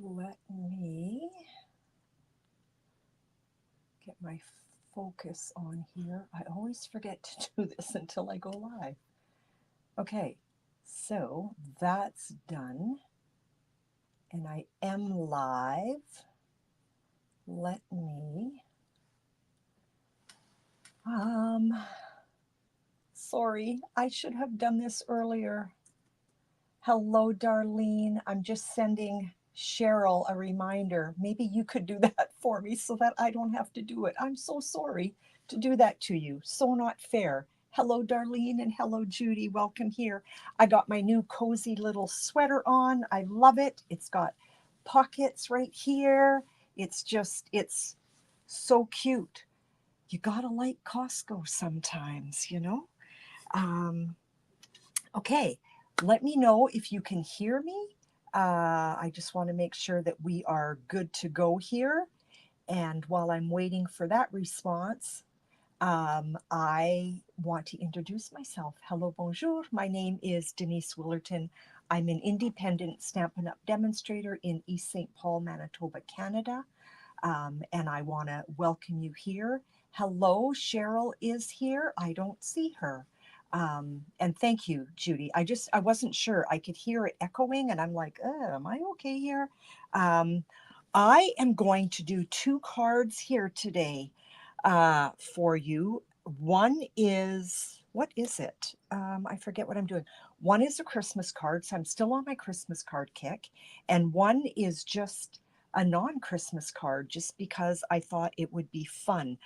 Let me get my focus on here. I always forget to do this until I go live. Okay, so that's done. And I am live. Let me, sorry, I should have done this earlier. Hello, Darlene. I'm just sending Cheryl a reminder. Maybe you could do that for me so that I don't have to do it. I'm so sorry to do that to you. So not fair. Hello, Darlene, and hello, Judy. Welcome here. I got my new cozy little sweater on. I love it. It's got pockets right here. It's so cute. You gotta like Costco sometimes, you know? Um, Okay, let me know if you can hear me. I just want to make sure that we are good to go here. And while I'm waiting for that response, I want to introduce myself. Hello, bonjour. My name is Denise Willerton. I'm an independent Stampin' Up! Demonstrator in East St. Paul, Manitoba, Canada. And I want to welcome you here. Hello, Cheryl is here. I don't see her. And thank you, Judy. I wasn't sure. I could hear it echoing, and I'm like, am I okay here? Um, I am going to do two cards here today for you. One is, what is it? I forget what I'm doing. One is a Christmas card, so I'm still on my Christmas card kick. And one is just a non-Christmas card, just because I thought it would be fun.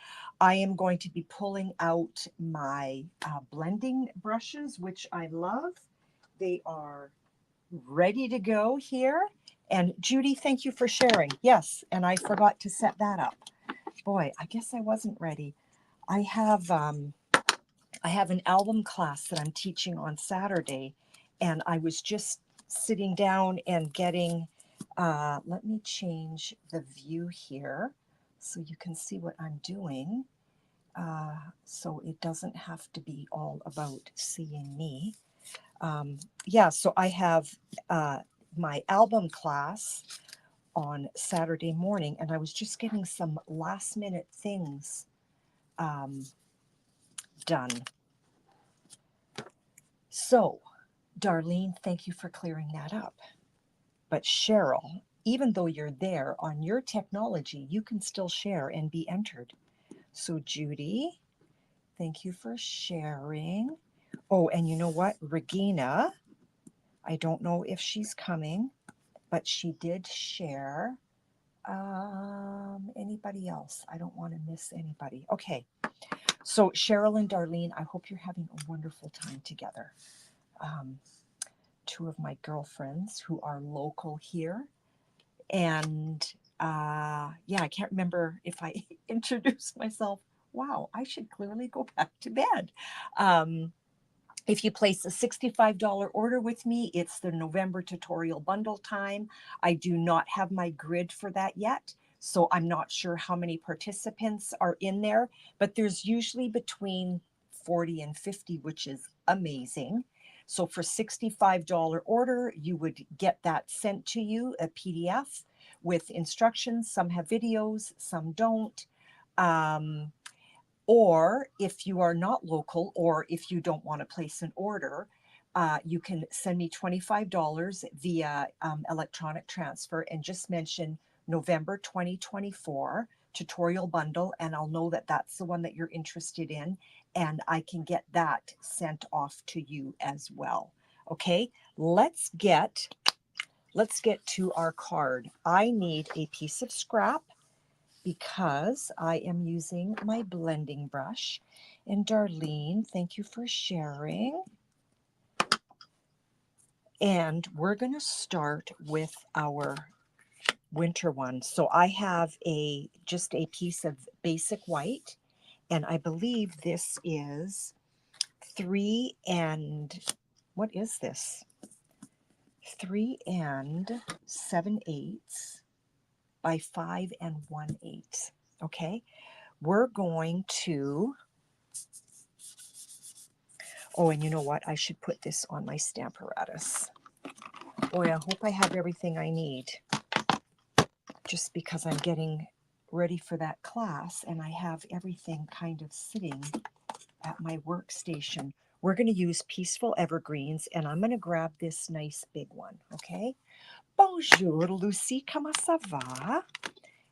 I am going to be pulling out my blending brushes, which I love. They are ready to go here. And Judy, thank you for sharing. Yes, and I forgot to set that up. Boy, I guess I wasn't ready. I have an album class that I'm teaching on Saturday, and I was just sitting down and getting, let me change the view here so you can see what I'm doing. So it doesn't have to be all about seeing me. Yeah, so I have my album class on Saturday morning, and I was just getting some last minute things um, done. So, Darlene, thank you for clearing that up. But Cheryl, even though you're there on your technology, you can still share and be entered. So, Judy, thank you for sharing. Oh, and you know what? Regina, I don't know if she's coming, but she did share. Anybody else? I don't want to miss anybody. Okay. So, Cheryl and Darlene, I hope you're having a wonderful time together. Um, Two of my girlfriends who are local here. And yeah, I can't remember if I introduced myself. Wow, I should clearly go back to bed. Um, if you place a $65 order with me, it's the November tutorial bundle time. I do not have my grid for that yet, so I'm not sure how many participants are in there, but there's usually between 40 and 50, which is amazing. So for $65 order, you would get that sent to you, a PDF with instructions. Some have videos, some don't. Or if you are not local, or if you don't want to place an order, you can send me $25 via electronic transfer and just mention November 2024 tutorial bundle, and I'll know that that's the one that you're interested in, and I can get that sent off to you as well. Okay, let's get to our card. I need a piece of scrap because I am using my blending brush. And Darlene, thank you for sharing. And we're going to start with our winter one. So I have just a piece of basic white, and I believe this is 3 and, what is this? 3 7/8 by 5 1/8. Okay, we're going to, oh, and you know what? I should put this on my Stamparatus. Boy, I hope I have everything I need. just because I'm getting ready for that class and I have everything kind of sitting at my workstation. We're going to use Peaceful Evergreens, and I'm going to grab this nice big one, okay? Bonjour, Lucie, comment ça va?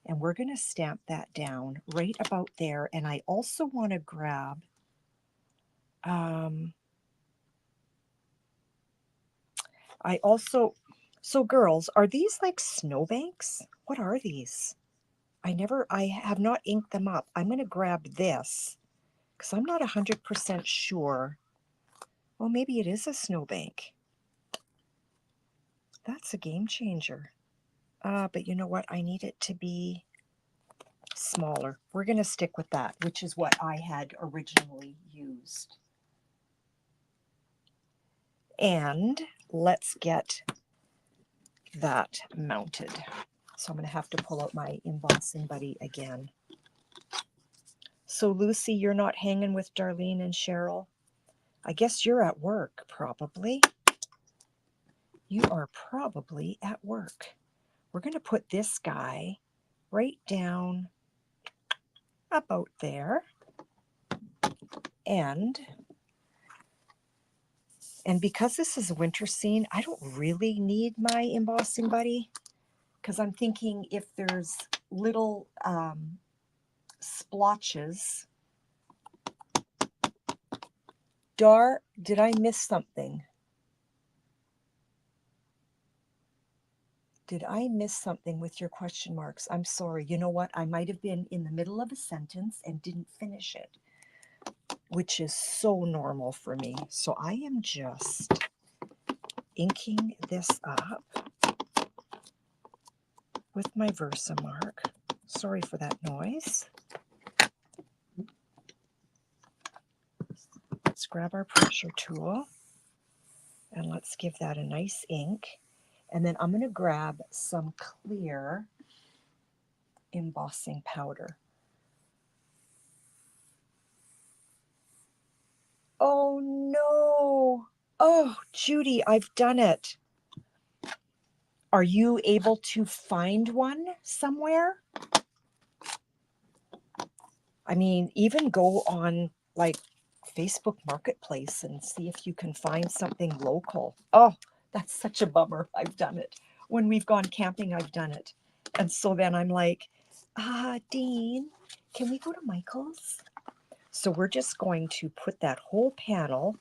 And we're going to stamp that down right about there. And I also want to grab, so girls, are these like snowbanks? What are these? I have not inked them up. I'm going to grab this because I'm not 100% sure. Well, maybe it is a snowbank. That's a game changer. But you know what? I need it to be smaller. We're going to stick with that, which is what I had originally used. And let's get that mounted. So I'm going to have to pull out my embossing buddy again. So Lucy, you're not hanging with Darlene and Cheryl? I guess you're at work, probably. You are probably at work. We're going to put this guy right down about there. And because this is a winter scene, I don't really need my embossing buddy, because I'm thinking if there's little splotches. Did I miss something? Did I miss something with your question marks? I'm sorry. You know what? I might have been in the middle of a sentence and didn't finish it, which is so normal for me. So I am just inking this up with my Versamark. Sorry for that noise. Let's grab our pressure tool and let's give that a nice ink. And then I'm going to grab some clear embossing powder. Oh no! Oh, Judy, I've done it. Are you able to find one somewhere? I mean, even go on like Facebook Marketplace and see if you can find something local. Oh, that's such a bummer. I've done it. When we've gone camping, I've done it. And so then I'm like, Dean, can we go to Michael's? So we're just going to put that whole panel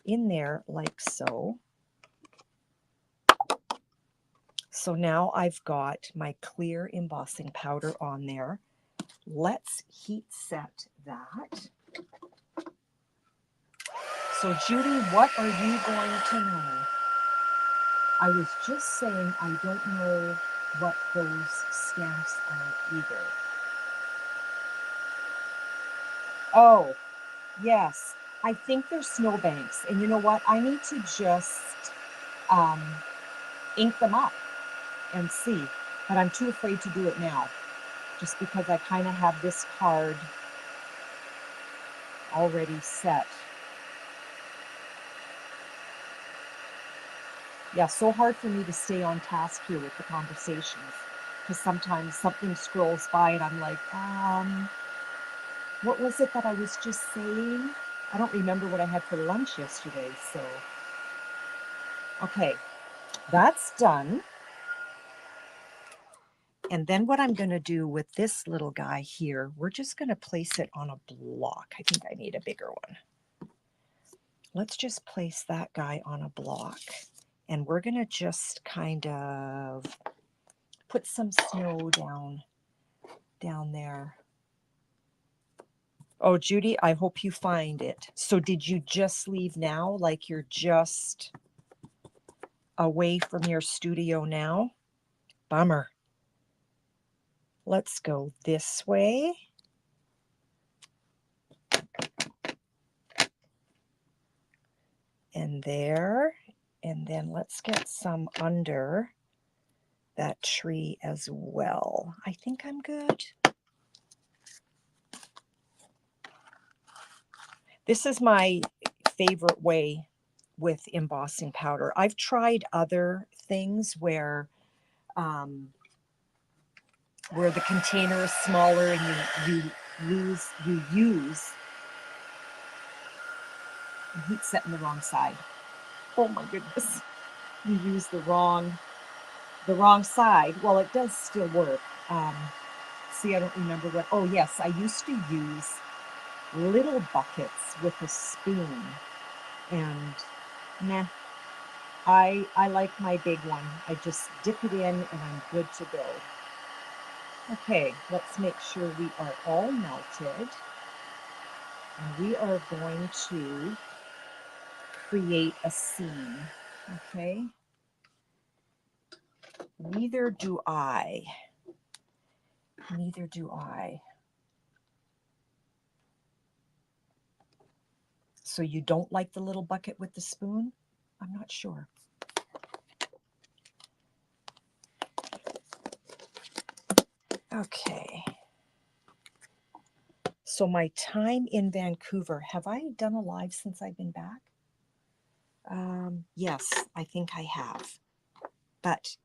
in there like so. So now I've got my clear embossing powder on there. Let's heat set that. So Judy, what are you going to know? I was just saying I don't know what those stamps are either. Oh, yes. I think they're snowbanks. And you know what? I need to just ink them up and see. But I'm too afraid to do it now, just because I kind of have this card already set. Yeah, so hard for me to stay on task here with the conversations, because sometimes something scrolls by and I'm like, what was it that I was just saying? I don't remember what I had for lunch yesterday, so. Okay, that's done. And then what I'm going to do with this little guy here, we're just going to place it on a block. I think I need a bigger one. Let's just place that guy on a block. And we're going to just kind of put some snow down there. Oh, Judy, I hope you find it. So did you just leave now? Like you're just away from your studio now? Bummer. Let's go this way. And there. And then let's get some under that tree as well. I think I'm good. This is my favorite way with embossing powder. I've tried other things where where the container is smaller and you use, the heat's set in the wrong side. Oh my goodness. You use the wrong side. Well, it does still work. See, I don't remember what, oh yes, I used to use little buckets with a spoon, and nah, I like my big one. I just dip it in and I'm good to go. Okay, let's make sure we are all melted. And we are going to create a seam, okay? Neither do I. Neither do I. So you don't like the little bucket with the spoon? I'm not sure. Okay. So my time in Vancouver, have I done a live since I've been back? Yes, I think I have. But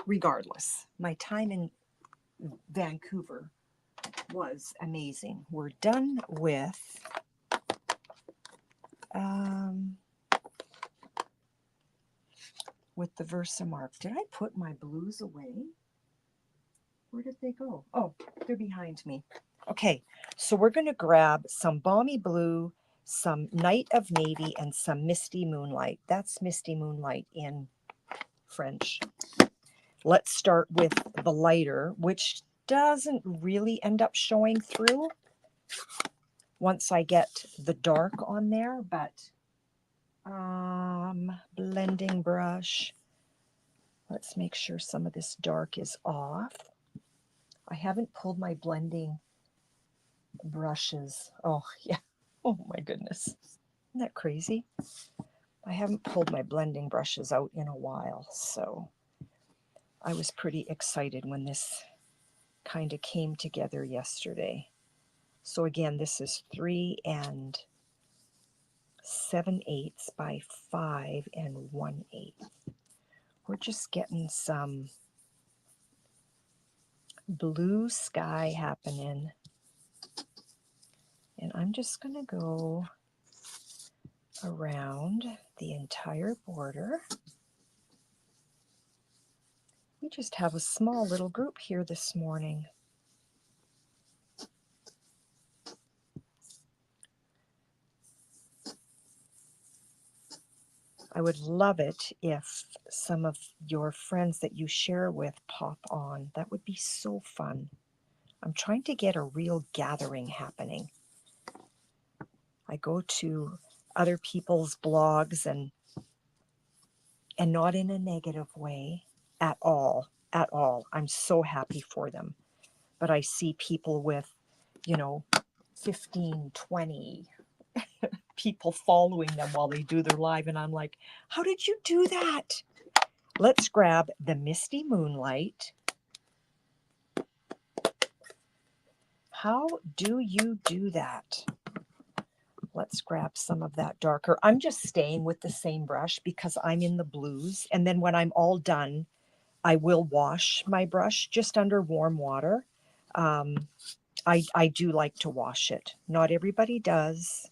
regardless, my time in Vancouver was amazing. We're done with the Versamark. Did I put my blues away? Where did they go? Oh, they're behind me. Okay, so we're going to grab some Balmy Blue, some Night of Navy, and some Misty Moonlight. That's Misty Moonlight in French. Let's start with the lighter, which doesn't really end up showing through once I get the dark on there, but blending brush. Let's make sure some of this dark is off. I haven't pulled my blending brushes. Oh, yeah. Oh, my goodness. Isn't that crazy? I haven't pulled my blending brushes out in a while, so I was pretty excited when this kind of came together yesterday. So again, this is 3 7/8 by 5 1/8. We're just getting some blue sky happening. And I'm just going to go around the entire border. We just have a small little group here this morning. I would love it if some of your friends that you share with pop on. That would be so fun. I'm trying to get a real gathering happening. I go to other people's blogs and not in a negative way at all, at all. I'm so happy for them. But I see people with, 15, 20 people following them while they do their live, and I'm like, how did you do that? Let's grab the Misty Moonlight. How do you do that? Let's grab some of that darker. I'm just staying with the same brush because I'm in the blues. And then when I'm all done, I will wash my brush just under warm water. I do like to wash it. Not everybody does.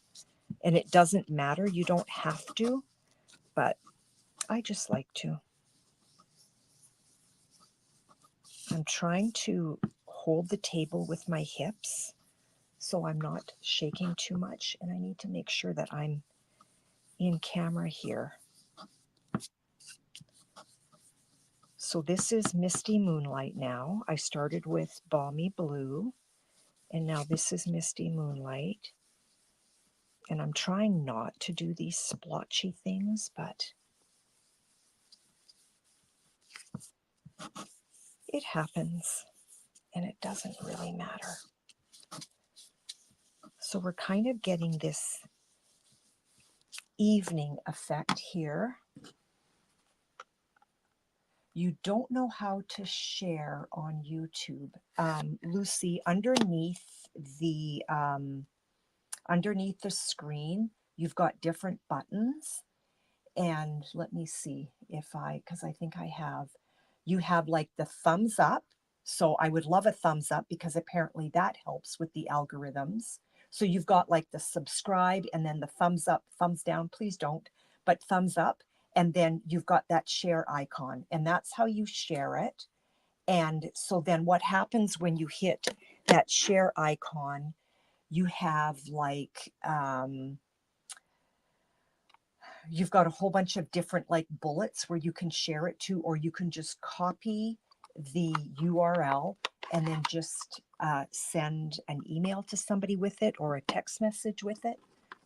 And it doesn't matter. You don't have to. But I just like to. I'm trying to hold the table with my hips so I'm not shaking too much. And I need to make sure that I'm in camera here. So this is Misty Moonlight now. I started with Balmy Blue, and now this is Misty Moonlight. And I'm trying not to do these splotchy things, but it happens, and it doesn't really matter. So we're kind of getting this evening effect here. You don't know how to share on YouTube. Lucy, underneath the screen, you've got different buttons. And let me see if because I think I have, you have like the thumbs up. So I would love a thumbs up because apparently that helps with the algorithms. So you've got like the subscribe and then the thumbs up, thumbs down, please don't, but thumbs up. And then you've got that share icon, and that's how you share it. And so then what happens when you hit that share icon, you have like, you've got a whole bunch of different like bullets where you can share it to, or you can just copy the URL and then just send an email to somebody with it or a text message with it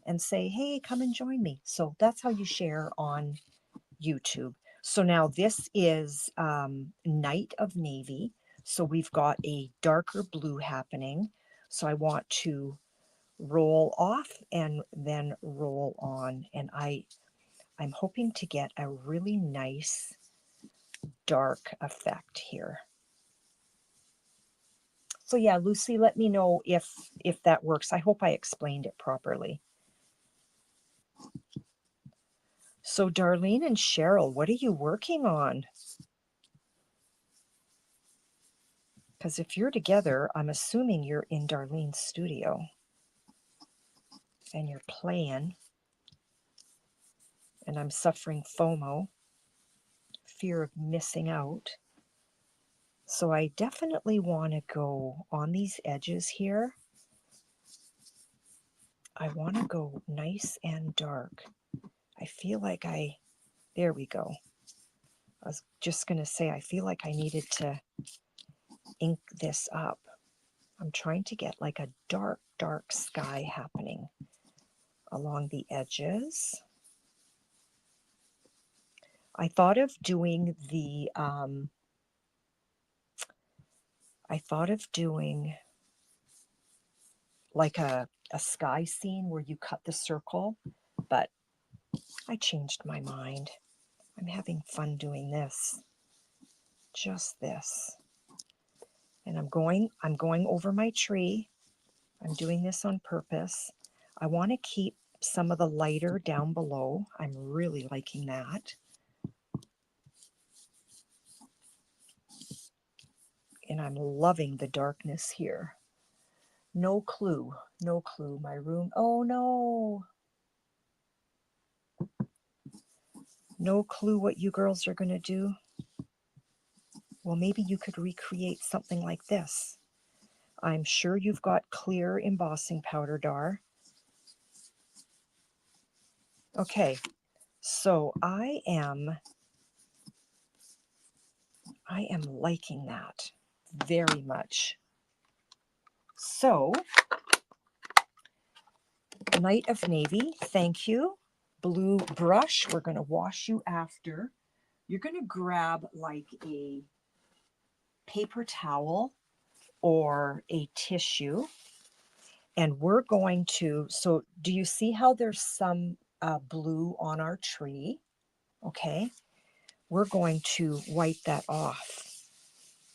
and say, hey, come and join me. So that's how you share on YouTube. So now this is Night of Navy. So we've got a darker blue happening. So I want to roll off and then roll on. And I'm hoping to get a really nice dark effect here. So yeah, Lucy, let me know if that works. I hope I explained it properly. So Darlene and Cheryl, what are you working on? Because if you're together, I'm assuming you're in Darlene's studio and you're playing. And I'm suffering FOMO, fear of missing out. So I definitely want to go on these edges here. I want to go nice and dark. I feel like there we go. I was just going to say, I feel like I needed to ink this up. I'm trying to get like a dark, dark sky happening along the edges. I thought of doing like a sky scene where you cut the circle, but I changed my mind. I'm having fun doing this. Just this. And I'm going over my tree. I'm doing this on purpose. I want to keep some of the lighter down below. I'm really liking that. And I'm loving the darkness here. No clue. No clue. My room. Oh no. No clue what you girls are going to do. Well, maybe you could recreate something like this. I'm sure you've got clear embossing powder, Dar. Okay, so I am liking that very much. So, Night of Navy, thank you. Blue brush, we're going to wash you after. You're going to grab like a paper towel or a tissue, and we're going to, so do you see how there's some blue on our tree? Okay, we're going to wipe that off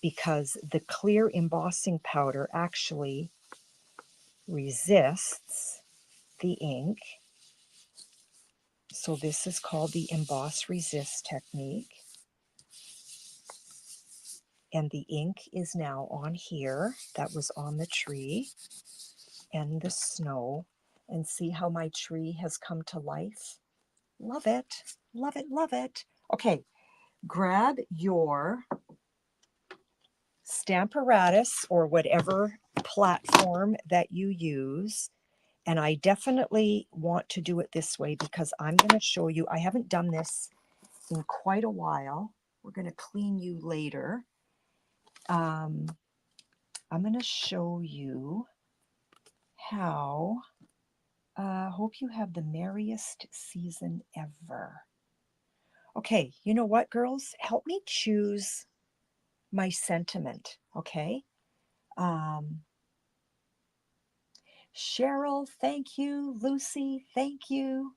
because the clear embossing powder actually resists the ink. So this is called the emboss resist technique. And the ink is now on here. That was on the tree and the snow. And see how my tree has come to life? Love it, love it, love it. Okay, grab your Stamparatus or whatever platform that you use. And I definitely want to do it this way because I'm going to show you, I haven't done this in quite a while. We're going to clean you later. I'm going to show you how. Hope you have the merriest season ever. Okay, you know what, girls? Help me choose my sentiment, okay? Cheryl, thank you. Lucy, thank you.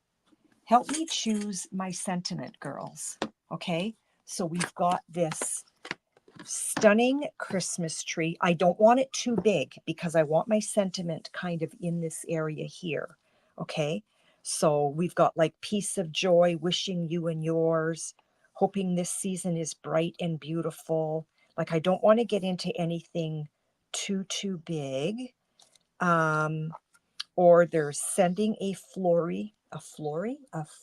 Help me choose my sentiment, girls, okay? So we've got this stunning Christmas tree. I don't want it too big because I want my sentiment kind of in this area here, okay? So we've got like peace of joy, wishing you and yours, hoping this season is bright and beautiful. Like I don't want to get into anything too big. Or they're sending a flurry of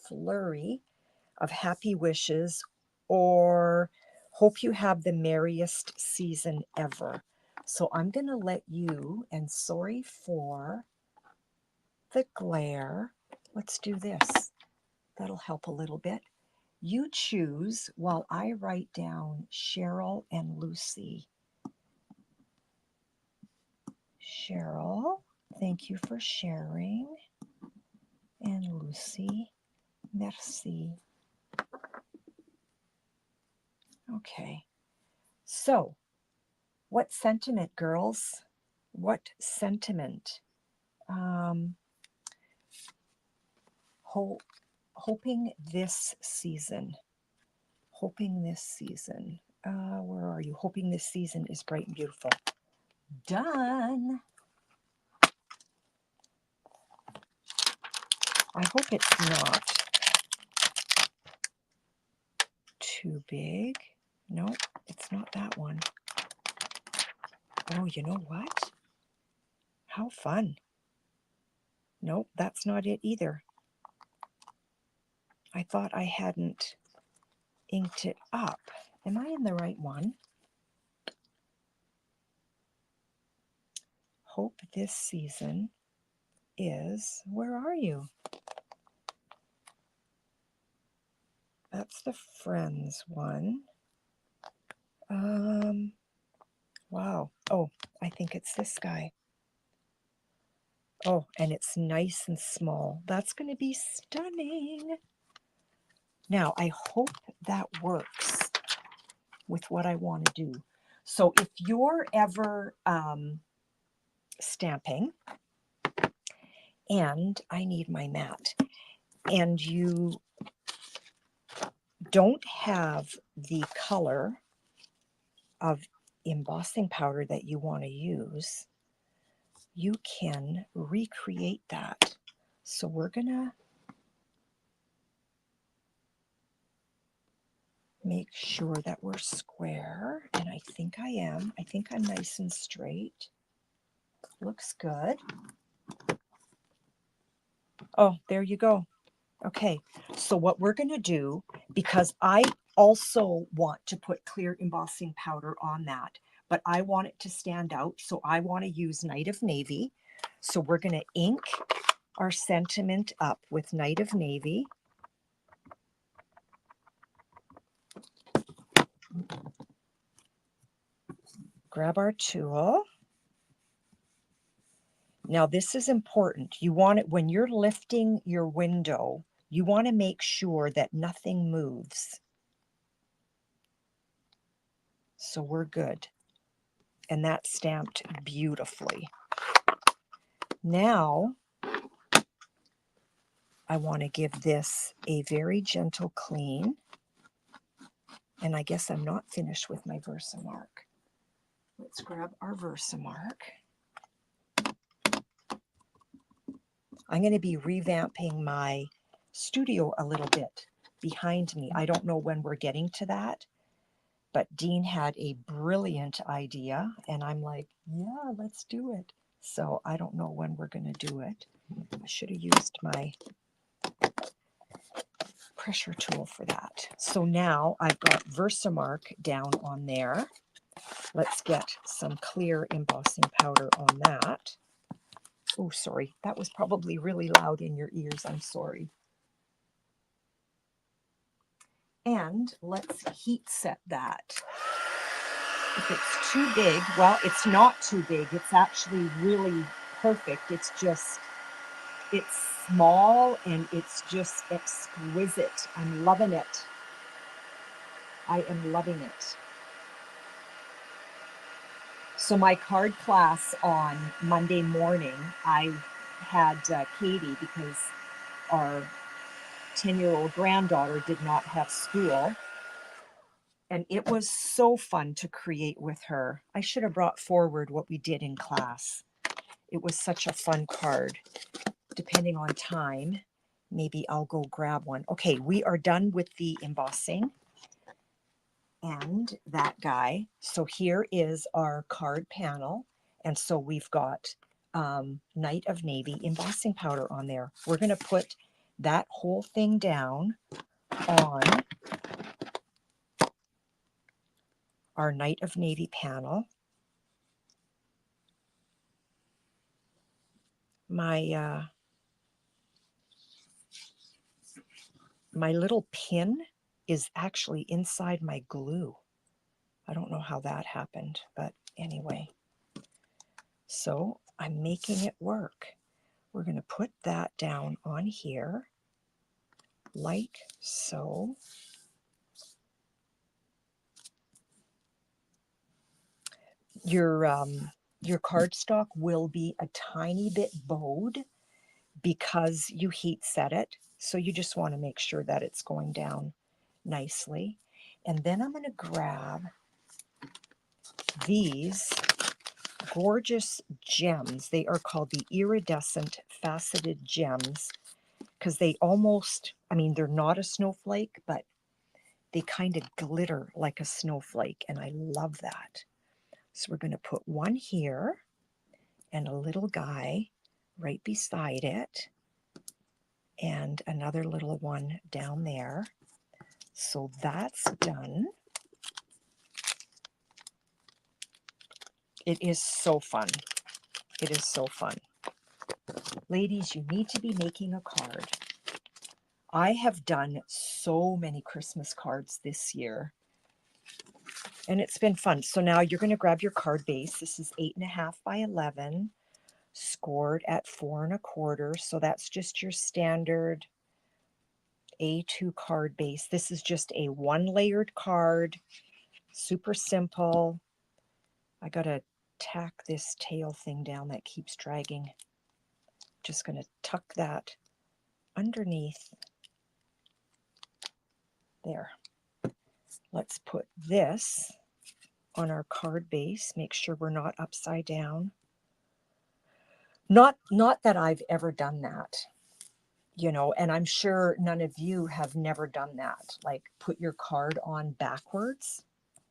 happy wishes, or hope you have the merriest season ever. So I'm going to let you, and sorry for the glare. Let's do this. That'll help a little bit. You choose while I write down Cheryl and Lucy. Cheryl, thank you for sharing. And Lucy, merci. Okay. So, what sentiment, girls? What sentiment? Hoping this season. Hoping this season. Where are you? Hoping this season is bright and beautiful. Done. I hope it's not too big. No, it's not that one. Oh, you know what? How fun. Nope, that's not it either. I thought I hadn't inked it up. Am I in the right one? Hope this season is, where are you? That's the Friends one. Wow. Oh, I think it's this guy. Oh, and it's nice and small. That's going to be stunning. Now, I hope that works with what I want to do. So if you're ever stamping, and I need my mat, and you don't have the color of embossing powder that you want to use, you can recreate that. So we're gonna make sure that we're square, and I think I am. I think I'm nice and straight. Looks good. Oh, there you go. Okay, so what we're going to do, because I also want to put clear embossing powder on that, but I want it to stand out, so I want to use Night of Navy. So we're going to ink our sentiment up with Night of Navy. Grab our tool. Now this is important. You want it, when you're lifting your window, you want to make sure that nothing moves. So we're good. And that's stamped beautifully. Now, I want to give this a very gentle clean. And I guess I'm not finished with my Versamark. Let's grab our Versamark. I'm going to be revamping my studio a little bit behind me. I don't know when we're getting to that, but Dean had a brilliant idea, and I'm like, yeah, let's do it. So I don't know when we're going to do it. I should have used my pressure tool for that. So now I've got Versamark down on there. Let's get some clear embossing powder on that. Oh, sorry. That was probably really loud in your ears. I'm sorry. And let's heat set that. If it's too big, well, it's not too big. It's actually really perfect. It's just, it's small and it's just exquisite. I'm loving it. I am loving it. So my card class on Monday morning, I had Katie, because our 10-year-old granddaughter did not have school. And it was so fun to create with her. I should have brought forward what we did in class. It was such a fun card. Depending on time, maybe I'll go grab one. Okay, we are done with the embossing. and that guy. So here is our card panel. And so we've got Night of Navy embossing powder on there. We're going to put that whole thing down on our Night of Navy panel. My my little pin is actually inside my glue. I don't know how that happened, but anyway. So I'm making it work. We're going to put that down on here, like so. Your cardstock will be a tiny bit bowed because you heat set it. So you just want to make sure that it's going down nicely. And then I'm going to grab these gorgeous gems. They are called the iridescent faceted gems because they almost, I mean, they're not a snowflake, but they kind of glitter like a snowflake, and I love that. So we're going to put one here and a little guy right beside it and another little one down there. So that's done. It is so fun. It is so fun. Ladies, you need to be making a card. I have done so many Christmas cards this year, and it's been fun. So now you're going to grab your card base. This is 8.5 by 11, scored at 4 1/4. So that's just your standard A2 card base. This is just a one-layered card, super simple. I got to tack this tail thing down that keeps dragging. Just going to tuck that underneath there. Let's put this on our card base. Make sure we're not upside down. Not that I've ever done that, you know, and I'm sure none of you have never done that. Like put your card on backwards.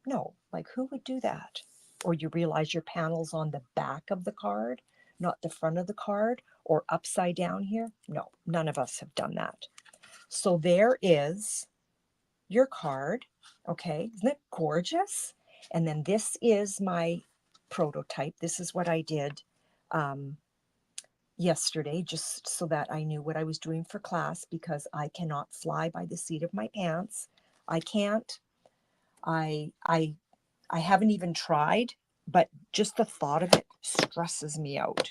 No, like who would do that? Or you realize your panel's on the back of the card, not the front of the card, or upside down here. No, none of us have done that. So there is your card. Okay, isn't it gorgeous? And then this is my prototype. This is what I did yesterday, just so that I knew what I was doing for class, because I cannot fly by the seat of my pants. I can't. I haven't even tried, but just the thought of it stresses me out.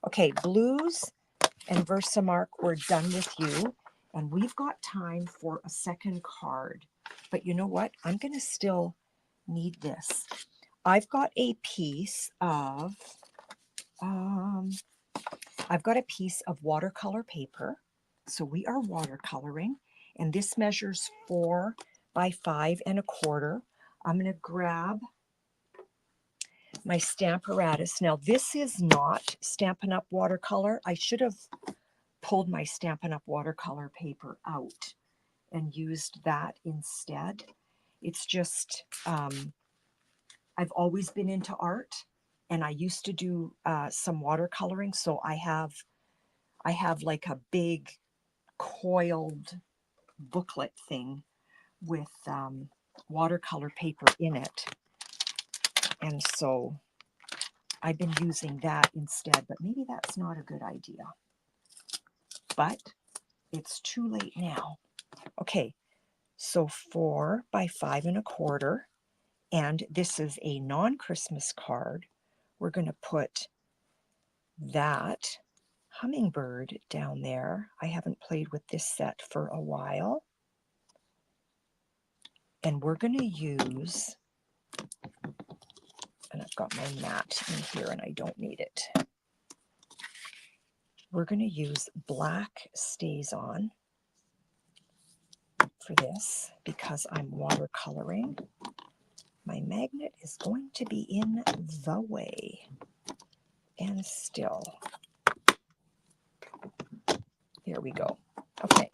Okay, blues and Versamark, we're done with you. And we've got time for a second card. But you know what? I'm going to still need this. I've got a piece of, watercolor paper. So we are watercoloring. And this measures 4 by 5 1/4. I'm going to grab my Stamparatus. Now, this is not Stampin' Up watercolor. I should have pulled my Stampin' Up watercolor paper out and used that instead. It's just, I've always been into art, and I used to do some watercoloring, so I have like a big coiled booklet thing with watercolor paper in it. And so I've been using that instead, but maybe that's not a good idea. But it's too late now. Okay, so 4 by 5 1/4, and this is a non-Christmas card. We're going to put that hummingbird down there. I haven't played with this set for a while. And we're going to use, and I've got my mat in here and I don't need it. We're going to use black StazOn for this because I'm watercoloring. My magnet is going to be in the way. And still. There we go. Okay.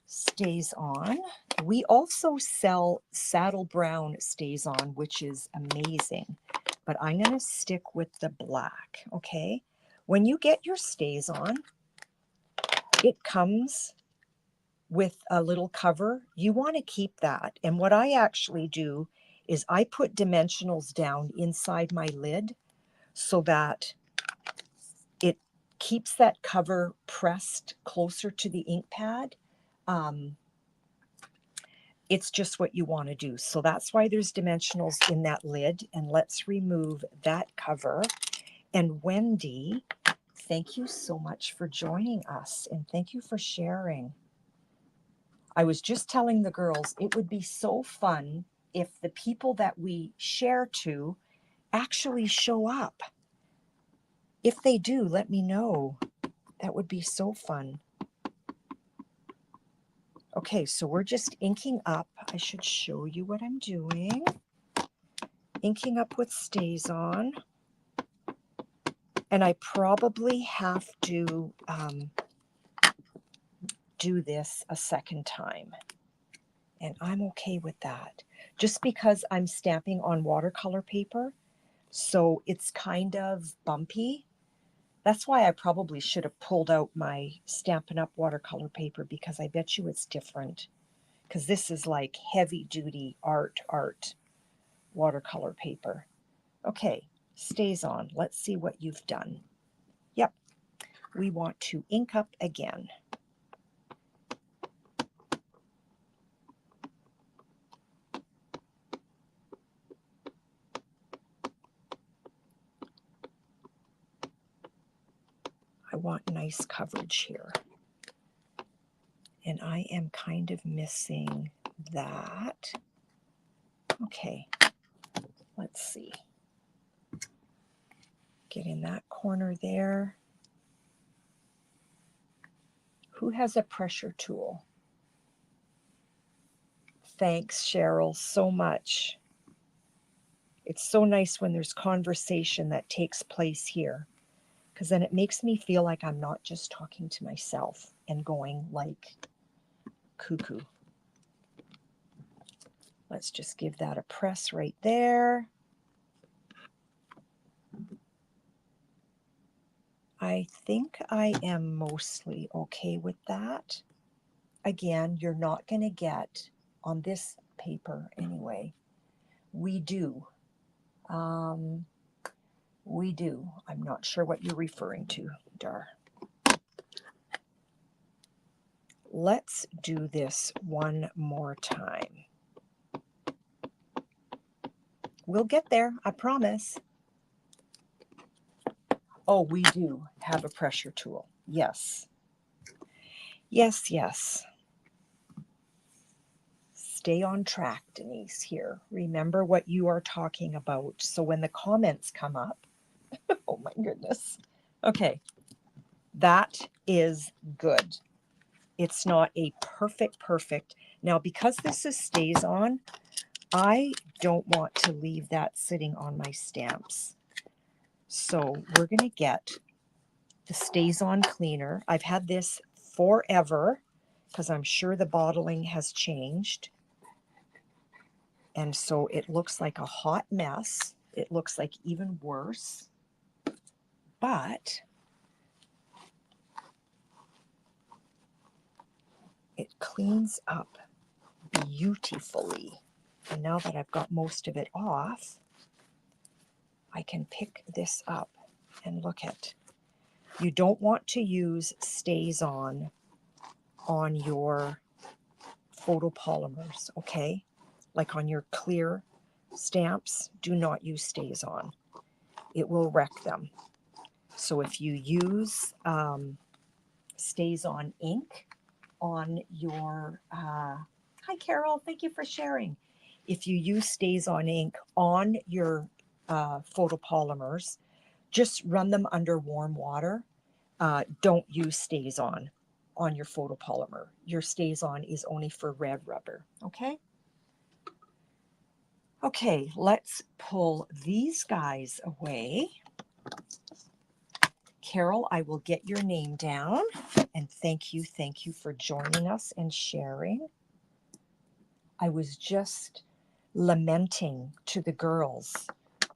StazOn. We also sell saddle brown StazOn, which is amazing, but I'm going to stick with the black, okay? When you get your StazOn, it comes with a little cover. You want to keep that. And what I actually do is I put dimensionals down inside my lid so that it keeps that cover pressed closer to the ink pad. It's just what you want to do. So that's why there's dimensionals in that lid. And let's remove that cover. And Wendy, thank you so much for joining us. And thank you for sharing. I was just telling the girls, it would be so fun if the people that we share to actually show up. If they do, let me know. That would be so fun. Okay, so we're just inking up. I should show you what I'm doing. Inking up with StazOn. And I probably have to do this a second time. And I'm okay with that. Just because I'm stamping on watercolor paper, so it's kind of bumpy. That's why I probably should have pulled out my Stampin' Up watercolor paper, because I bet you it's different. Because this is like heavy duty art watercolor paper. Okay, StazOn. Let's see what you've done. Yep, we want to ink up again. I want nice coverage here. And I am kind of missing that. Okay, let's see. Get in that corner there. Who has a pressure tool? Thanks, Cheryl, so much. It's so nice when there's conversation that takes place here, because then it makes me feel like I'm not just talking to myself and going like cuckoo. Let's just give that a press right there. I think I am mostly okay with that. Again, you're not going to get on this paper anyway. We do. We do. I'm not sure what you're referring to, Dar. Let's do this one more time. We'll get there, I promise. Oh, we do have a pressure tool. Yes. Yes, yes. Stay on track, Denise, here. Remember what you are talking about. So when the comments come up, oh my goodness. Okay, that is good. It's not a perfect. Now, because this is StazOn, I don't want to leave that sitting on my stamps. So we're going to get the StazOn cleaner. I've had this forever because I'm sure the bottling has changed. And so it looks like a hot mess. It looks like even worse. But it cleans up beautifully. And now that I've got most of it off, I can pick this up and look at. You don't want to use StazOn on your photopolymers, okay? Like on your clear stamps, do not use StazOn. It will wreck them. So if you use StazOn ink on your, hi Carol, thank you for sharing. If you use StazOn ink on your photopolymers, just run them under warm water. Don't use StazOn on your photopolymer. Your StazOn is only for red rubber, okay? Okay, let's pull these guys away. Carol, I will get your name down. And thank you for joining us and sharing. I was just lamenting to the girls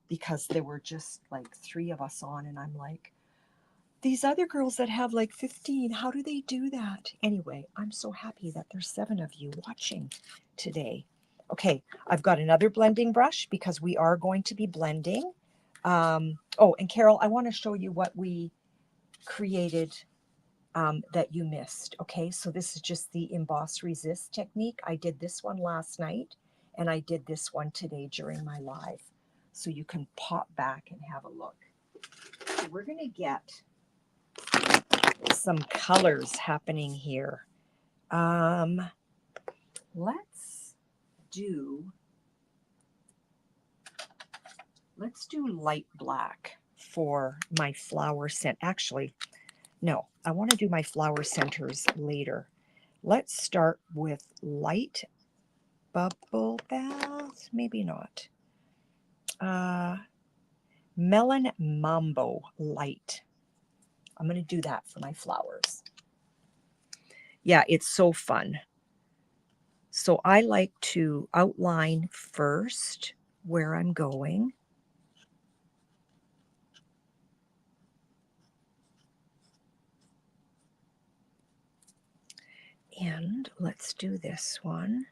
because there were just like 3 of us on, and I'm like, these other girls that have like 15, how do they do that? Anyway, I'm so happy that there's 7 of you watching today. Okay, I've got another blending brush because we are going to be blending. Oh, and Carol, I want to show you what we created that you missed. Okay, so this is just the emboss resist technique. I did this one last night, and I did this one today during my live. So you can pop back and have a look. So we're going to get some colors happening here. Let's do light black for my flower scent. Actually, no, I want to do my flower centers later. Let's start with light bubble bath, maybe not. Melon Mambo light. I'm going to do that for my flowers. Yeah, it's so fun. So I like to outline first where I'm going. And let's do this one.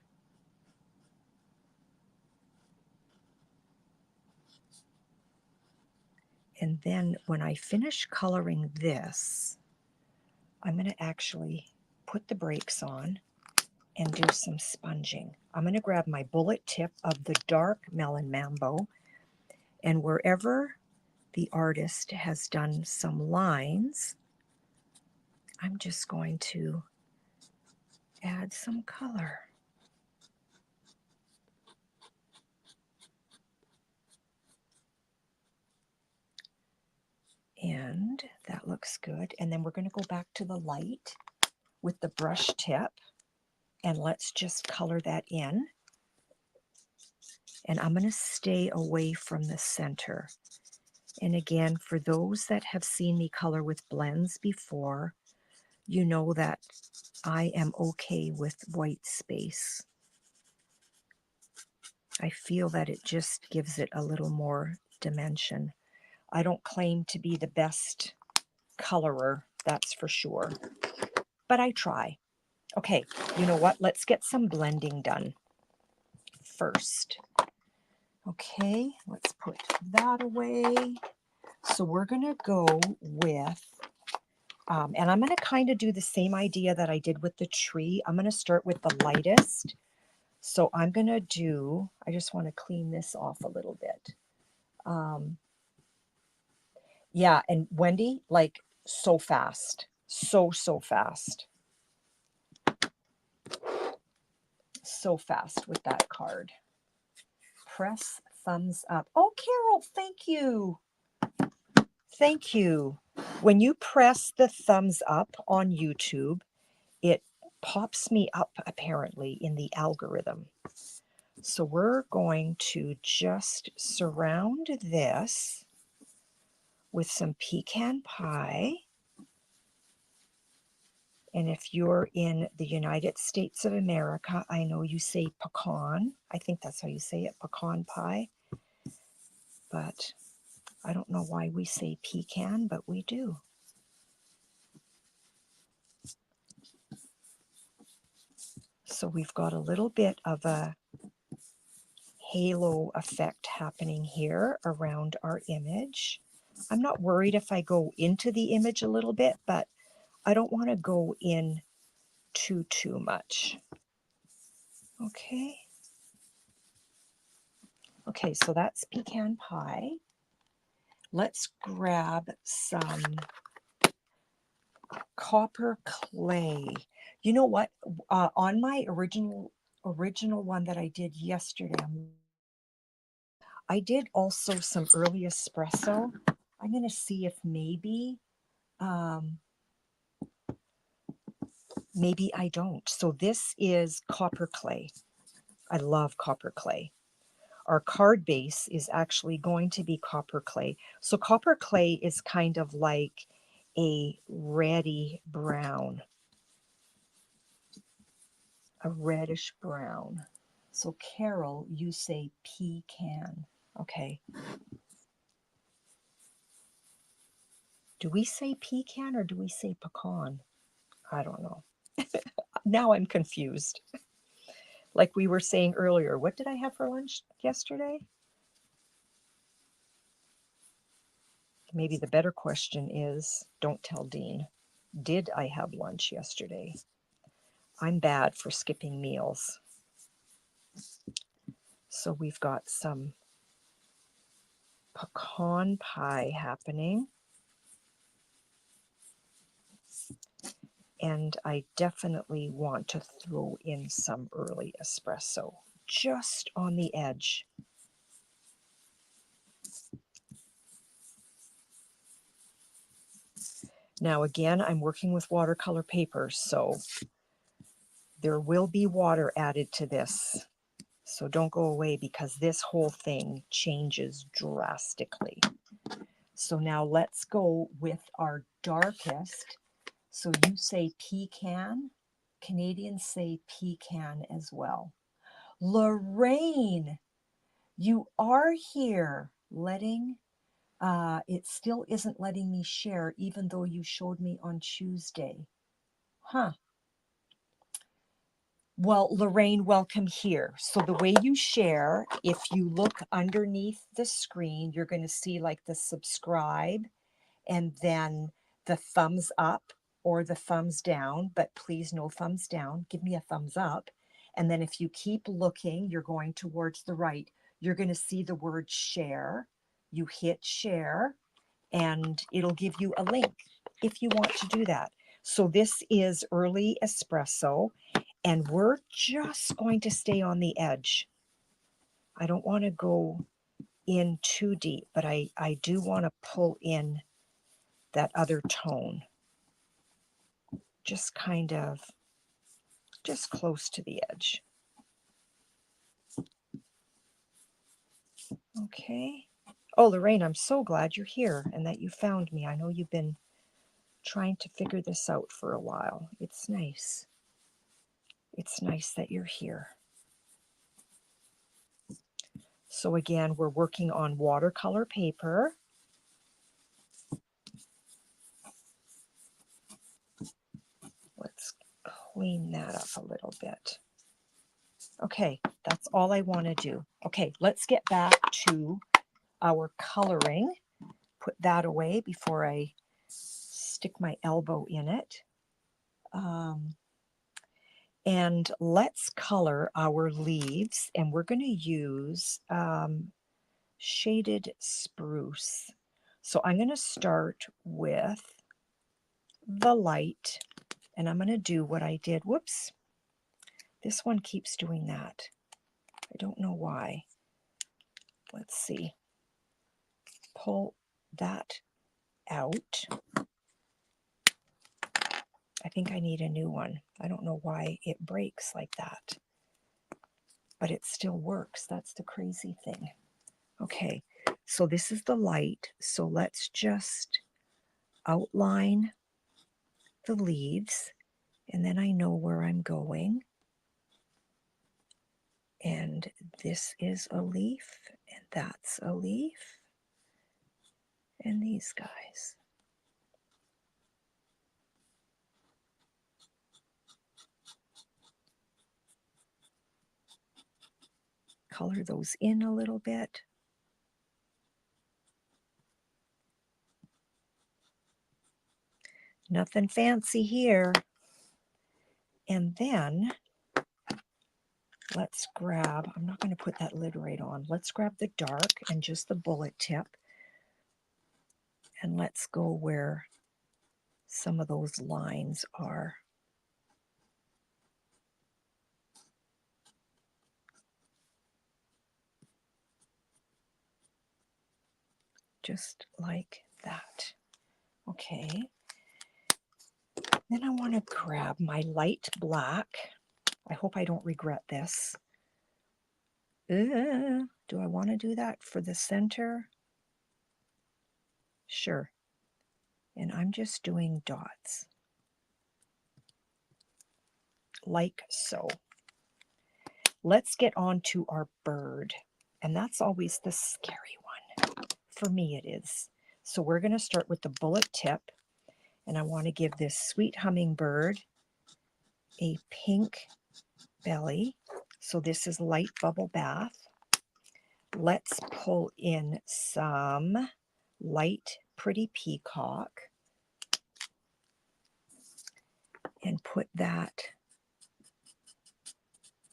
And then when I finish coloring this, I'm going to actually put the brakes on and do some sponging. I'm going to grab my bullet tip of the dark Melon Mambo, and wherever the artist has done some lines, I'm just going to add some color. And that looks good. And then we're going to go back to the light with the brush tip, and let's just color that in. And I'm going to stay away from the center. And again, for those that have seen me color with blends before, you know that I am okay with white space. I feel that it just gives it a little more dimension. I don't claim to be the best colorer, that's for sure, but I try. Okay, you know what? Let's get some blending done first. Okay, let's put that away. So we're going to go with, and I'm going to kind of do the same idea that I did with the tree. I'm going to start with the lightest. So I'm going to do, I just want to clean this off a little bit. Yeah, and Wendy, like so fast. So fast. So fast with that card. Press thumbs up. Oh, Carol, thank you. Thank you. When you press the thumbs up on YouTube, it pops me up apparently in the algorithm. So we're going to just surround this with some pecan pie. And if you're in the United States of America, I know you say pecan. I think that's how you say it, pecan pie. But I don't know why we say pecan, but we do. So we've got a little bit of a halo effect happening here around our image. I'm not worried if I go into the image a little bit, but I don't want to go in too much. Okay. Okay, so that's pecan pie. Let's grab some copper clay. You know what? On my original one that I did yesterday, I did also some early espresso. I'm going to see if maybe maybe I don't. So this is copper clay. I love copper clay. Our card base is actually going to be copper clay. So copper clay is kind of like a reddy brown, a reddish brown. So Carol, you say pecan. Okay. Do we say pecan or do we say pecan? I don't know. Now I'm confused. Like we were saying earlier, what did I have for lunch yesterday? Maybe the better question is, don't tell Dean. Did I have lunch yesterday? I'm bad for skipping meals. So we've got some pecan pie happening. And I definitely want to throw in some early espresso, just on the edge. Now again, I'm working with watercolor paper, so there will be water added to this. So don't go away because this whole thing changes drastically. So now let's go with our darkest. So you say pecan. Canadians say pecan as well. Lorraine, you are here letting, it still isn't letting me share even though you showed me on Tuesday. Huh. Well, Lorraine, welcome here. So the way you share, if you look underneath the screen, you're going to see like the subscribe and then the thumbs up or the thumbs down, but please no thumbs down. Give me a thumbs up. And then if you keep looking, you're going towards the right, you're going to see the word share. You hit share and it'll give you a link if you want to do that. So this is early espresso. And we're just going to stay on the edge. I don't want to go in too deep, but I do want to pull in that other tone. Just kind of, just close to the edge. Okay. Oh, Lorraine, I'm so glad you're here and that you found me. I know you've been trying to figure this out for a while. It's nice. It's nice that you're here. So again, we're working on watercolor paper. Let's clean that up a little bit. Okay, that's all I want to do. Okay, let's get back to our coloring. Put that away before I stick my elbow in it. And let's color our leaves, and we're going to use shaded spruce. So I'm going to start with the light, and I'm going to do what I did. Whoops, this one keeps doing that. I don't know why. Let's see. Pull that out. I think I need a new one. I don't know why it breaks like that, but it still works. That's the crazy thing. Okay, so this is the light. So let's just outline the leaves, and then I know where I'm going. And this is a leaf, and that's a leaf, and these guys. Color those in a little bit. Nothing fancy here. And then let's grab, I'm not going to put that lid right on. Let's grab the dark and just the bullet tip. And let's go where some of those lines are. Just like that. Okay. Then I want to grab my light black. I hope I don't regret this. Do I want to do that for the center? Sure. And I'm just doing dots. Like so. let's get on to our bird. And that's always the scary one. For me, it is. So we're going to start with the bullet tip. And I want to give this sweet hummingbird a pink belly. So this is light bubble bath. Let's pull in some light pretty peacock and put that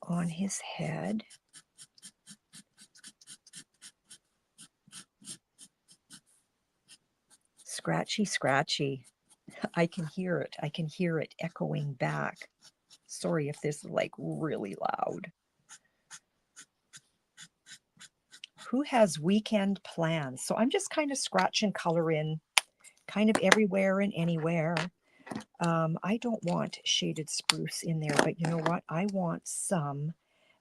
on his head. Scratchy, scratchy. I can hear it. I can hear it echoing back. Sorry if this is like really loud. Who has weekend plans? So I'm just kind of scratching color in kind of everywhere and anywhere. I don't want shaded spruce in there, but you know what? I want some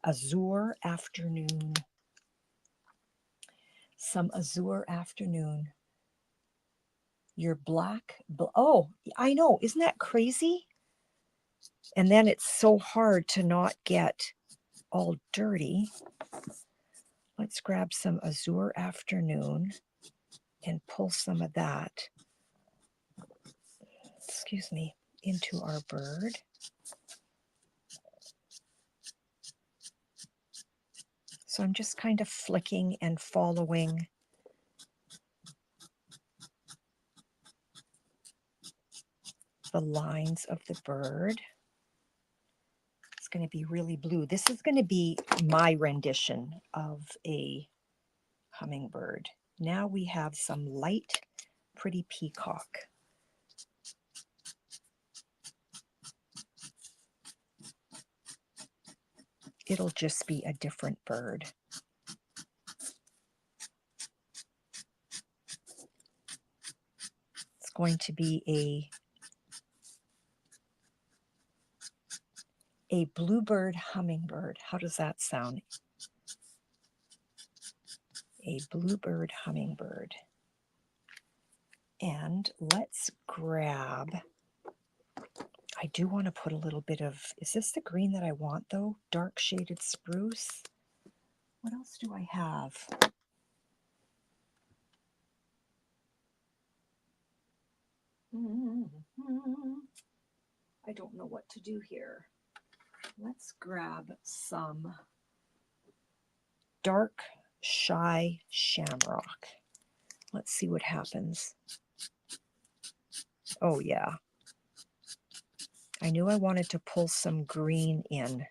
azure afternoon. Some azure afternoon. Your black, oh, I know. Isn't that crazy? And then it's so hard to not get all dirty. Let's grab some azure afternoon and pull some of that, excuse me, into our bird. So I'm just kind of flicking and following the lines of the bird. It's going to be really blue. This is going to be my rendition of a hummingbird. Now we have some light, pretty peacock. It'll just be a different bird. It's going to be a bluebird hummingbird. How does that sound? A bluebird hummingbird. And let's grab, I do want to put a little bit of, is this the green that I want though? Dark shaded spruce. What else do I have? I don't know what to do here. Let's grab some dark shy shamrock. Let's see what happens. Oh yeah. I knew I wanted to pull some green in.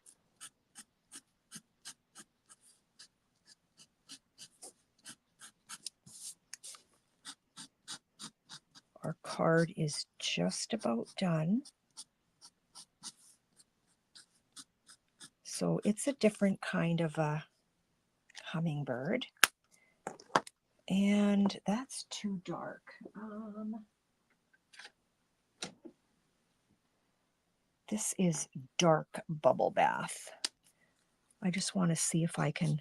Our card is just about done. So it's a different kind of a hummingbird. And that's too dark. This is dark bubble bath. I just want to see if I can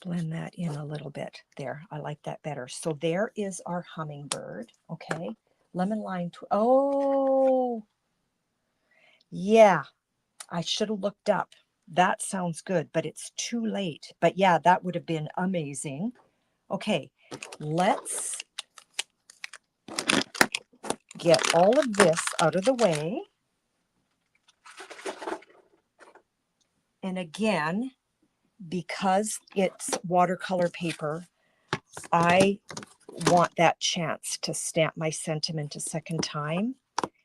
blend that in a little bit. There, I like that better. So there is our hummingbird. Okay, lemon lime. Oh, yeah, I should have looked up. That sounds good, but it's too late. But yeah, that would have been amazing. Okay, let's get all of this out of the way. And again, because it's watercolor paper, I want that chance to stamp my sentiment a second time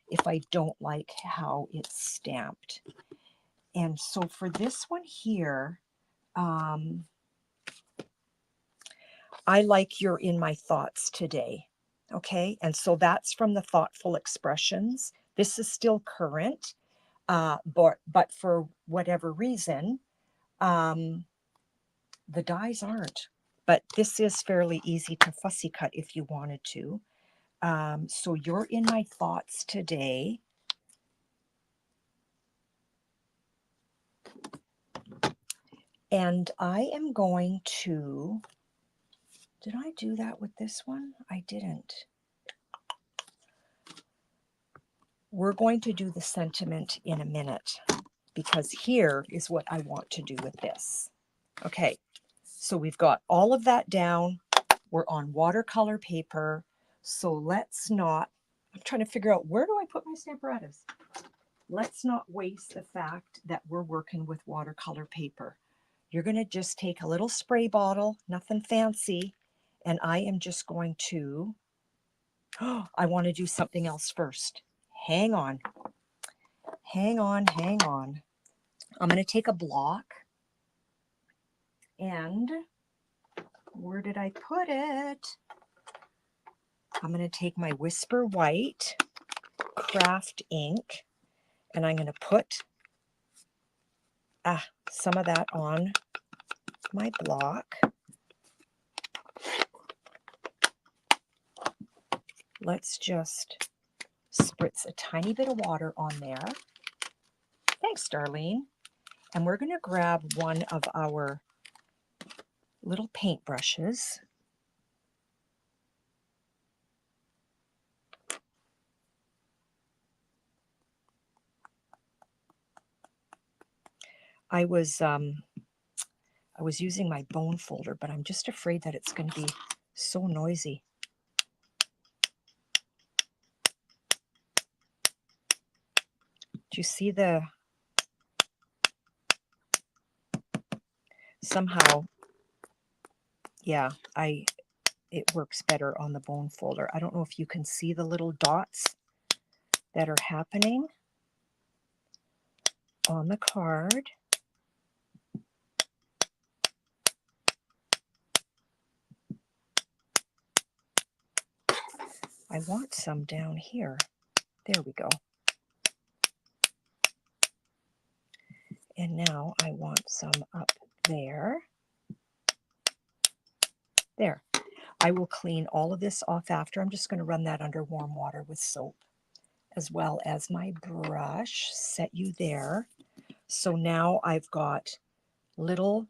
if I don't like how it's stamped. And so for this one here, I like You're in My Thoughts Today. Okay, and so that's from the Thoughtful Expressions. This is still current, but for whatever reason, the dies aren't. But this is fairly easy to fussy cut if you wanted to. So You're in My Thoughts Today. And I am going to, did I do that with this one? I didn't. We're going to do the sentiment in a minute because here is what I want to do with this. Okay, so we've got all of that down. We're on watercolor paper. So let's not, I'm trying to figure out where do I put my Stamparatus? Let's not waste the fact that we're working with watercolor paper. You're going to just take a little spray bottle, nothing fancy, and I am just going to, oh, I want to do something else first. Hang on. Hang on, hang on. I'm going to take a block, and where did I put it? I'm going to take my Whisper White craft ink, and I'm going to put some of that on my block. Let's just spritz a tiny bit of water on there. Thanks, Darlene. And we're going to grab one of our little paint brushes. I was using my bone folder, but I'm just afraid that it's going to be so noisy. Do you see the, somehow, yeah, it works better on the bone folder. I don't know if you can see the little dots that are happening on the card. I want some down here. There we go. And now I want some up there. There. I will clean all of this off after. I'm just going to run that under warm water with soap, as well as my brush. Set you there. So now I've got little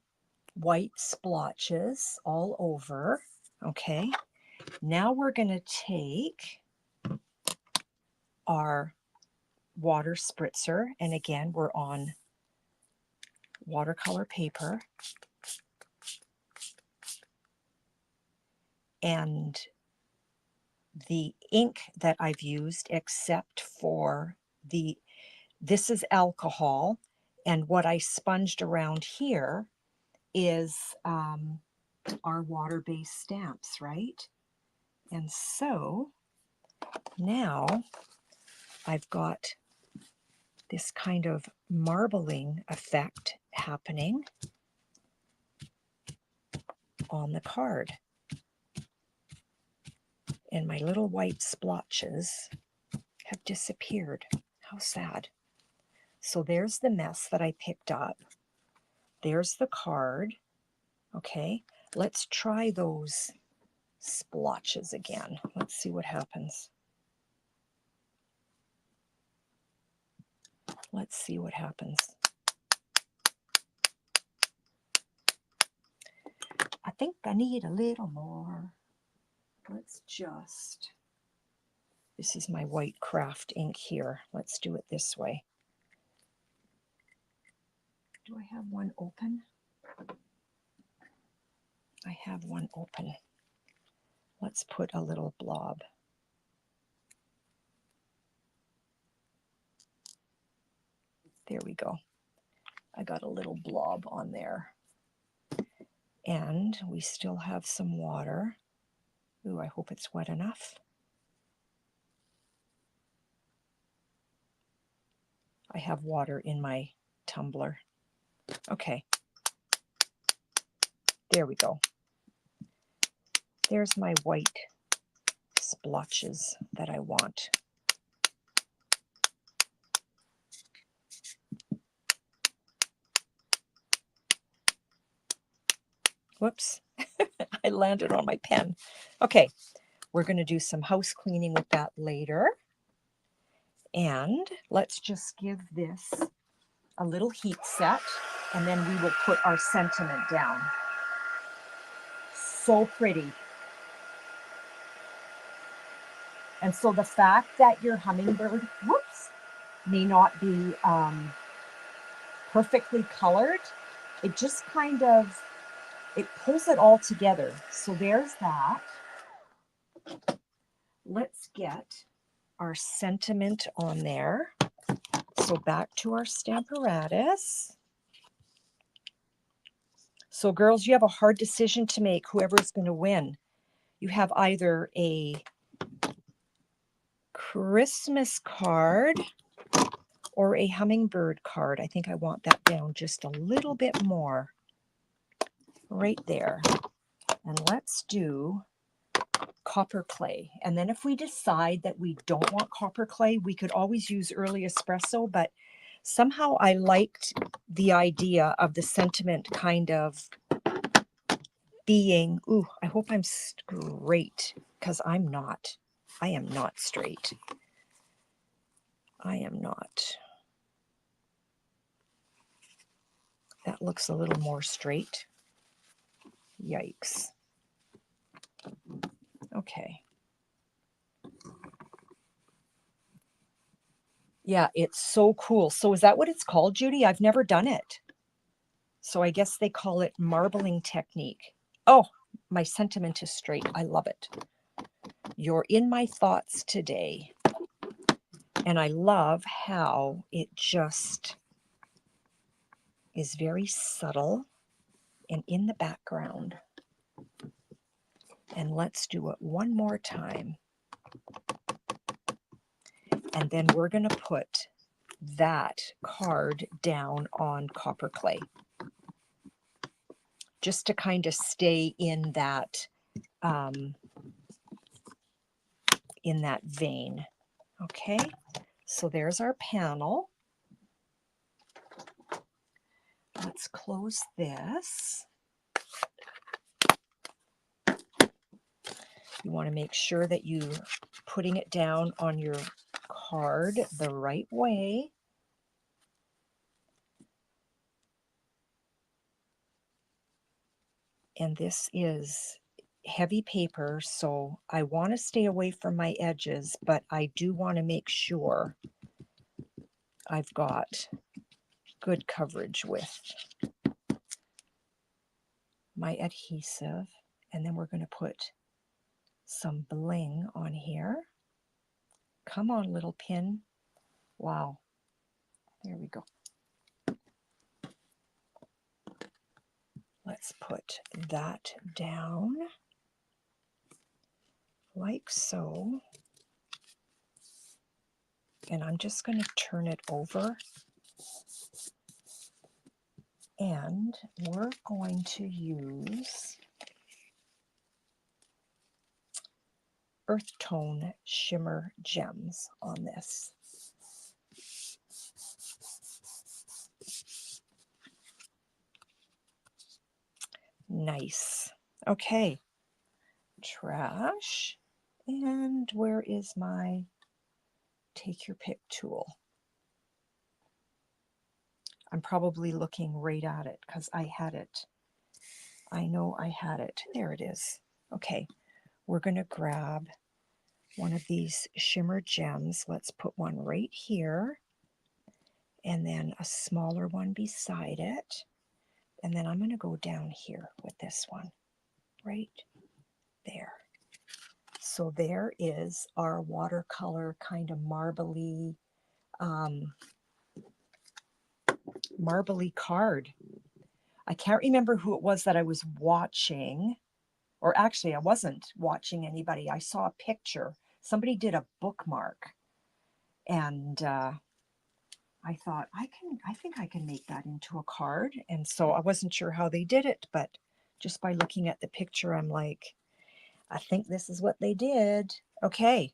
white splotches all over. Okay. Now we're going to take our water spritzer, and again, we're on watercolor paper. And the ink that I've used, except for this is alcohol, and what I sponged around here is our water-based stamps, right? And so now I've got this kind of marbling effect happening on the card. And my little white splotches have disappeared. How sad. So there's the mess that I picked up. There's the card. Okay, let's try those splotches again. Let's see what happens. Let's see what happens. I think I need a little more. Let's just, this is my white craft ink here. Let's do it this way. Do I have one open? I have one open. Let's put a little blob. There we go. I got a little blob on there. And we still have some water. Ooh, I hope it's wet enough. I have water in my tumbler. Okay. There we go. There's my white splotches that I want. Whoops, I landed on my pen. Okay, we're going to do some house cleaning with that later. And let's just give this a little heat set, and then we will put our sentiment down. So pretty. And so the fact that your hummingbird, whoops, may not be perfectly colored, it just kind of, it pulls it all together. So there's that. Let's get our sentiment on there. So back to our Stamparatus. So girls, you have a hard decision to make, whoever's going to win. You have either a Christmas card or a hummingbird card. I think I want that down just a little bit more. Right there. And let's do copper clay. And then if we decide that we don't want copper clay, we could always use early espresso, but somehow I liked the idea of the sentiment kind of being, ooh, I hope I'm straight, because I'm not. I am not straight. I am not. That looks a little more straight. Yikes. Okay. Yeah, it's so cool. So is that what it's called, Judy? I've never done it. So I guess they call it marbling technique. Oh, my sentiment is straight. I love it. You're in my thoughts today. And I love how it just is very subtle and in the background. And let's do it one more time. And then we're going to put that card down on copper clay, just to kind of stay in that vein. Okay, so there's our panel. Let's close this. You want to make sure that you're putting it down on your card the right way. And this is heavy paper, so I want to stay away from my edges, but I do want to make sure I've got good coverage with my adhesive. And then we're going to put some bling on here. Come on, little pin. Wow. There we go. Let's put that down like so. And I'm just going to turn it over. And we're going to use Earth Tone Shimmer Gems on this. Nice. Okay. Trash. And where is my take your pick tool? I'm probably looking right at it because I had it. I know I had it. There it is. Okay. We're going to grab one of these shimmer gems. Let's put one right here. And then a smaller one beside it. And then I'm going to go down here with this one. Right there. So there is our watercolor kind of marbly card. I can't remember who it was that I was watching, or actually I wasn't watching anybody. I saw a picture. Somebody did a bookmark, and I thought I think I can make that into a card. And so I wasn't sure how they did it, but just by looking at the picture, I'm like, I think this is what they did. Okay.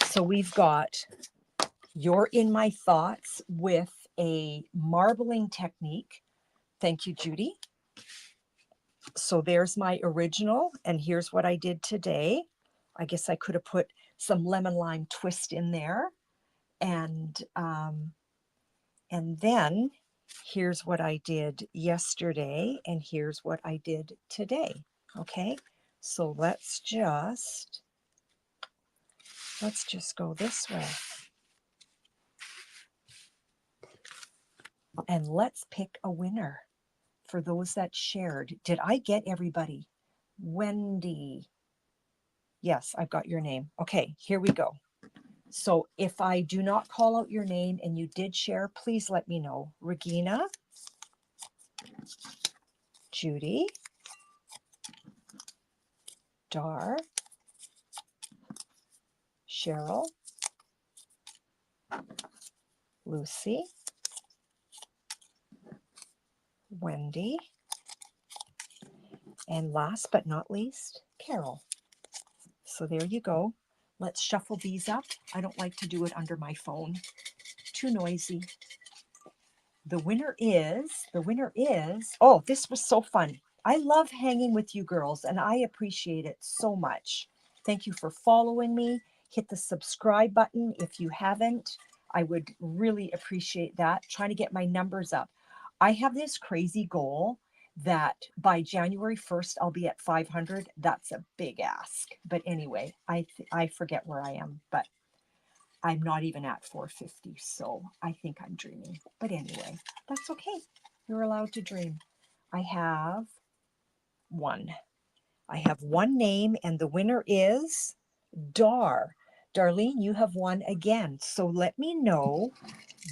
So we've got You're in My Thoughts with a marbling technique. Thank you, Judy. So there's my original, and here's what I did today. I guess I could have put some lemon lime twist in there. And then here's what I did yesterday, and here's what I did today. Okay, so let's just Let's just go this way. And let's pick a winner for those that shared. Did I get everybody? Wendy. Yes, I've got your name. Okay, here we go. So if I do not call out your name and you did share, please let me know. Regina, Judy, Dar, Cheryl, Lucy, Wendy, and last but not least, Carol. So there you go. Let's shuffle these up. I don't like to do it under my phone. Too noisy. The winner is, oh, this was so fun. I love hanging with you girls and I appreciate it so much. Thank you for following me. Hit the subscribe button if you haven't. I would really appreciate that. Trying to get my numbers up. I have this crazy goal that by January 1st, I'll be at 500. That's a big ask. But anyway, I forget where I am, but I'm not even at 450, so I think I'm dreaming. But anyway, that's okay. You're allowed to dream. I have one. I have one name, and the winner is Dar. Darlene, you have won again. So let me know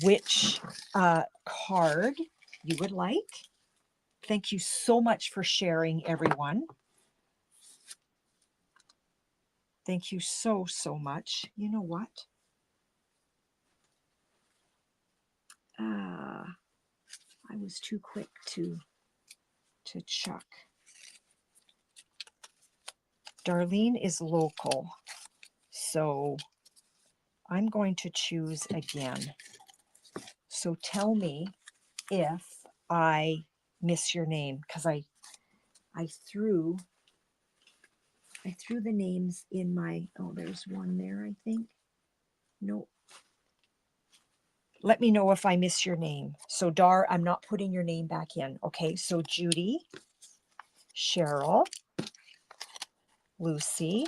which card you would like. Thank you so much for sharing, everyone. Thank you so, so much. You know what? I was too quick to chuck. Darlene is local, so I'm going to choose again. So tell me if I miss your name, because I threw the names in my, oh, there's one there, I think. No. Let me know if I miss your name. So Dar, I'm not putting your name back in. Okay, so Judy, Cheryl, Lucy,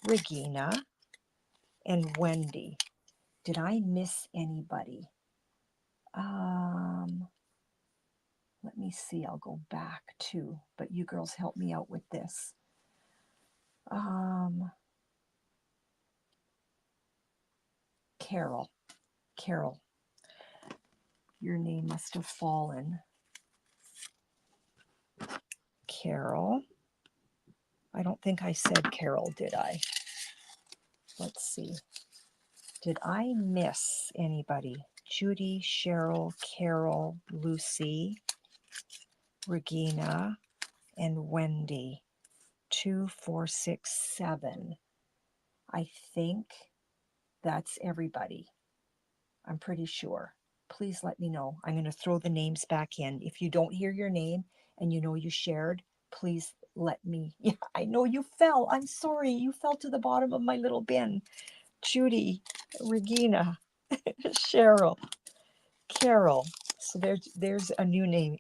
Regina, and Wendy. Did I miss anybody? Let me see. I'll go back too, but you girls help me out with this. Carol, your name must have fallen. Carol. I don't think I said Carol, did I? Let's see. Did I miss anybody? Judy, Cheryl, Carol, Lucy, Regina, and Wendy. 2, 4, 6, 7. I think that's everybody. I'm pretty sure. Please let me know. I'm going to throw the names back in. If you don't hear your name and you know you shared, please let me. Yeah, I know you fell. I'm sorry. You fell to the bottom of my little bin. Judy, Regina, Cheryl, Carol. So there's a new name.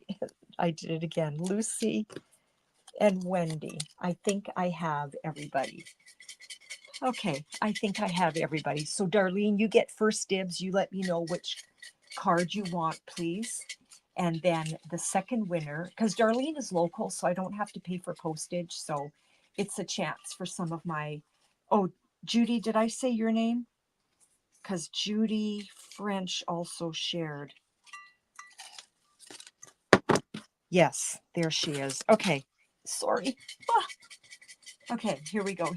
I did it again. Lucy and Wendy. I think I have everybody. Okay, I think I have everybody. So Darlene, you get first dibs. You let me know which card you want, please. And then the second winner, because Darlene is local, so I don't have to pay for postage. So it's a chance for some of my, oh, Judy, did I say your name? Because Judy French also shared. Yes, there she is. Okay, sorry. Ah. Okay, here we go.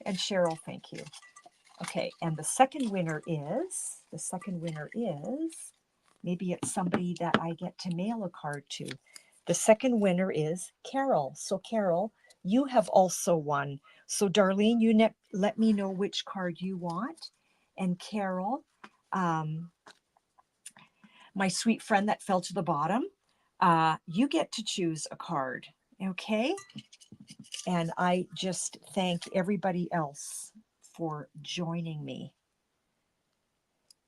And Cheryl, thank you. Okay, and the second winner is, maybe it's somebody that I get to mail a card to. The second winner is Carol. So Carol, you have also won. So Darlene, you let me know which card you want. And Carol, my sweet friend that fell to the bottom, you get to choose a card, okay? And I just thank everybody else for joining me.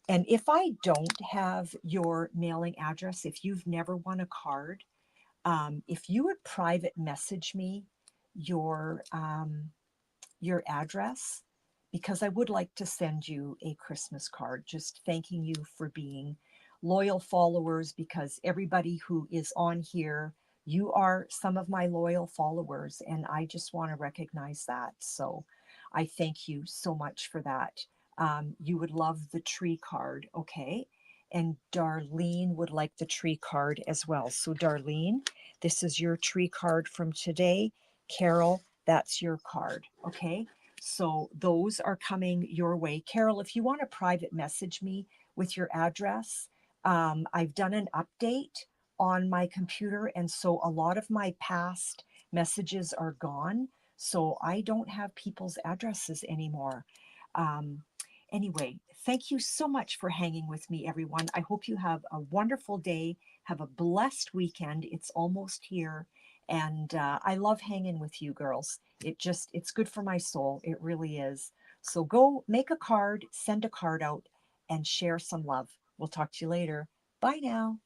And if I don't have your mailing address, if you've never won a card, if you would private message me your address, because I would like to send you a Christmas card just thanking you for being loyal followers, because everybody who is on here, you are some of my loyal followers, and I just want to recognize that. So I thank you so much for that. You would love the tree card, okay? And Darlene would like the tree card as well. So Darlene, this is your tree card from today. Carol, that's your card, okay? So those are coming your way. Carol, if you want to private message me with your address, I've done an update on my computer, and so a lot of my past messages are gone. So I don't have people's addresses anymore. Um, anyway, thank you so much for hanging with me, everyone. I hope you have a wonderful day. Have a blessed weekend. It's almost here. And I love hanging with you girls. It's good for my soul. It really is. So go make a card, send a card out, and share some love. We'll talk to you later. Bye now.